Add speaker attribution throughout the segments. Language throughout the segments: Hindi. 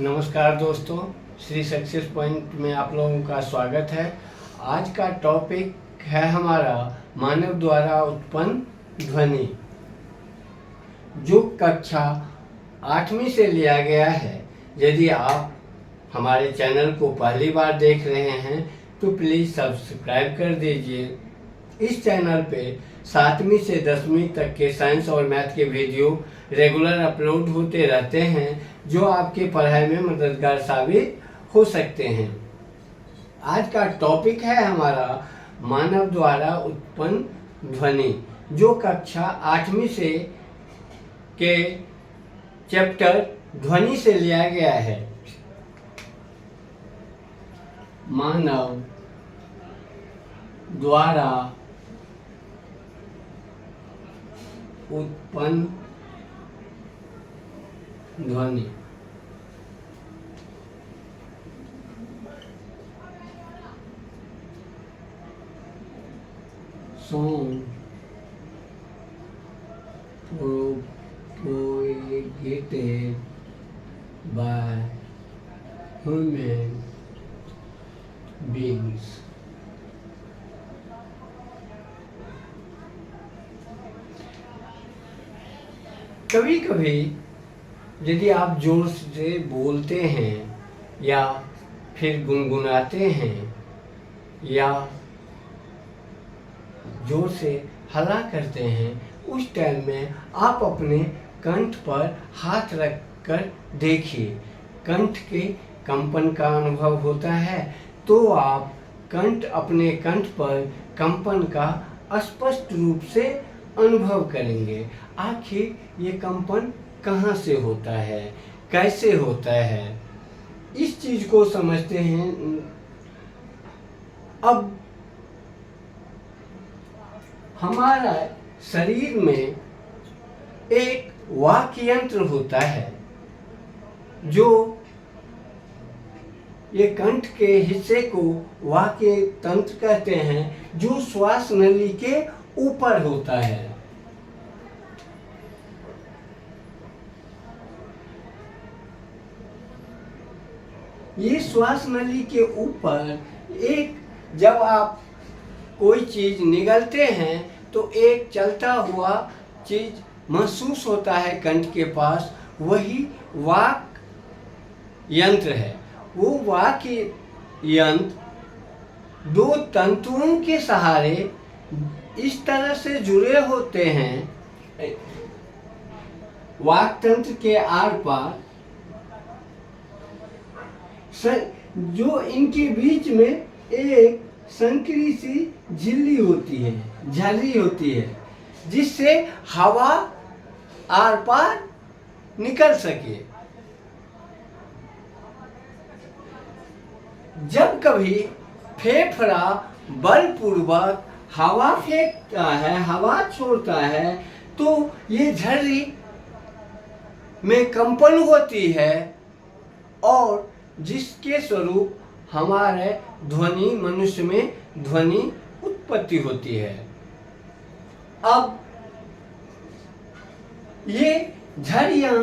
Speaker 1: नमस्कार दोस्तों, श्री सक्सेस पॉइंट में आप लोगों का स्वागत है। आज का टॉपिक है हमारा मानव द्वारा उत्पन्न ध्वनि, जो कक्षा 8वीं से लिया गया है। यदि आप हमारे चैनल को पहली बार देख रहे हैं तो प्लीज़ सब्सक्राइब कर दीजिए। इस चैनल पे 7वीं से 10वीं तक के साइंस और मैथ के वीडियो रेगुलर अपलोड होते रहते हैं, जो आपके पढ़ाई में मददगार साबित हो सकते हैं। आज का टॉपिक है हमारा मानव द्वारा उत्पन्न ध्वनि, जो कक्षा 8वीं से के चैप्टर ध्वनि से लिया गया है। मानव द्वारा उत्पन्न ध्वनि। Sound propagated by human beings. कभी कभी यदि आप जोर से बोलते हैं या फिर गुनगुनाते हैं या जोर से हल्ला करते हैं, उस टाइम में आप अपने कंठ पर हाथ रख कर देखिए। कंठ के कंपन का अनुभव होता है तो आप अपने कंठ पर कंपन का स्पष्ट रूप से अनुभव करेंगे। आखिर ये कंपन कहाँ से होता है, कैसे होता है, इस चीज को समझते हैं। अब हमारा शरीर में एक वाक् यंत्र होता है, जो ये कंठ के हिस्से को वाक् तंत्र कहते हैं, जो श्वास नली के ऊपर होता है। ये श्वास नली के ऊपर जब आप कोई चीज निगलते हैं तो एक चलता हुआ चीज महसूस होता है कंठ के पास, वही वाक् यंत्र है। वो वाक् यंत्र दो तंतुओं के सहारे इस तरह से जुड़े होते हैं, वाक् तंत्र के आर पार, जो इनके बीच में एक संकरी सी झिल्ली होती है, झर्री होती है, जिससे हवा आर पार निकल सके। जब कभी फेफड़ा बलपूर्वक हवा फेंकता है, हवा छोड़ता है, तो ये झर्री में कंपन होती है और जिसके स्वरूप हमारे मनुष्य में ध्वनि उत्पत्ति होती है। अब ये झर्रियां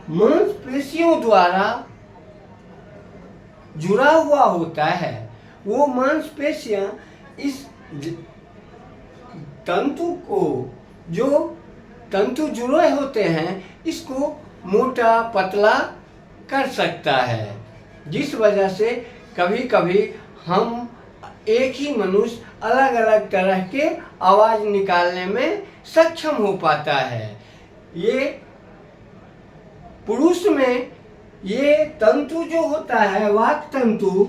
Speaker 1: मांसपेशियों द्वारा जुड़ा हुआ होता है। वो मांसपेशियां इस तंतु को, जो तंतु जुड़े होते हैं, इसको मोटा पतला कर सकता है, जिस वजह से कभी कभी हम एक ही मनुष्य अलग अलग तरह के आवाज निकालने में सक्षम हो पाता है। ये पुरुष में ये तंतु जो होता है, वाक् तंतु,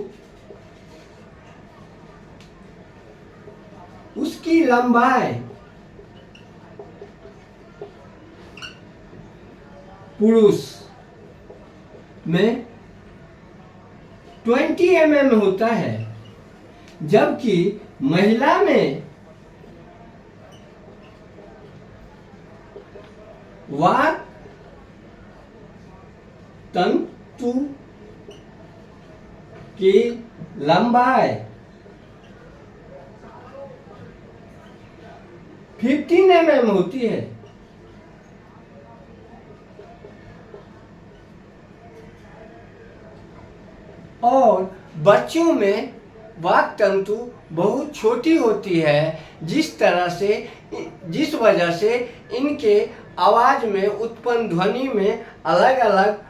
Speaker 1: उसकी लंबाई पुरुष में 20 mm होता है, जबकि महिला में वाक् तंतु की लंबाई 15 mm होती है। बच्चों में वाक तंतु बहुत छोटी होती है, जिस वजह से इनके आवाज़ में उत्पन्न ध्वनि में अलग अलग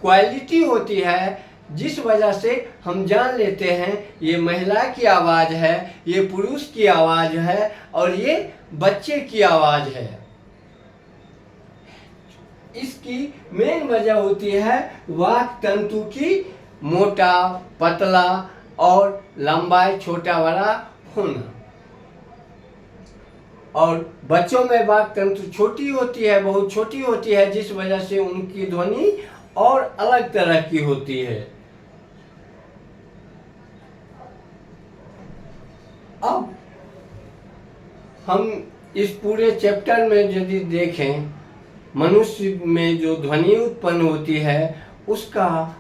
Speaker 1: क्वालिटी होती है, जिस वजह से हम जान लेते हैं ये महिला की आवाज़ है, ये पुरुष की आवाज़ है और ये बच्चे की आवाज़ है। इसकी मेन वजह होती है वाक तंतु की मोटा, पतला और लंबाई छोटा बड़ा होना। और बच्चों में वाक तंतु छोटी होती है, बहुत छोटी होती है, जिस वजह से उनकी ध्वनि और अलग तरह की होती है। अब हम इस पूरे चैप्टर में यदि देखें, मनुष्य में जो ध्वनि उत्पन्न होती है उसका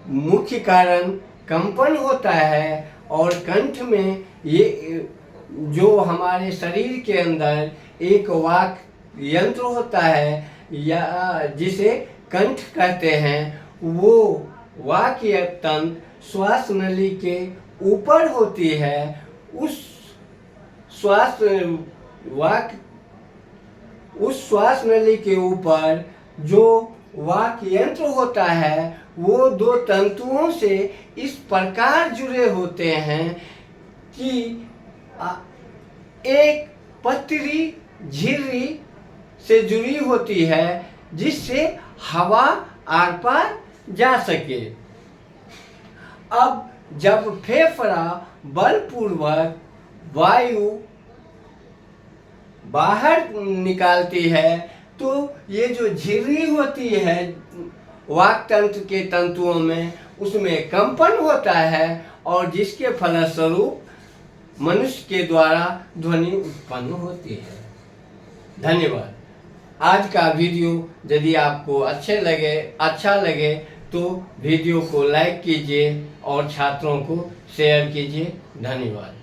Speaker 1: मुख्य कारण कंपन होता है, और कंठ में ये जो हमारे शरीर के अंदर एक वाक यंत्र होता है या जिसे कंठ कहते हैं, वो वाक तंत्र श्वास नली के ऊपर होती है। उस श्वास नली के ऊपर जो वाक यंत्र होता है वो दो तंतुओं से इस प्रकार जुड़े होते हैं कि एक पतली झिर्री से जुड़ी होती है, जिससे हवा आर पार जा सके। अब जब फेफड़ा बलपूर्वक वायु बाहर निकालती है तो ये जो झिर्री होती है वाक तंत्र के तंतुओं में, उसमें कंपन होता है और जिसके फलस्वरूप मनुष्य के द्वारा ध्वनि उत्पन्न होती है। धन्यवाद। आज का वीडियो यदि आपको अच्छा लगे तो वीडियो को लाइक कीजिए और छात्रों को शेयर कीजिए। धन्यवाद।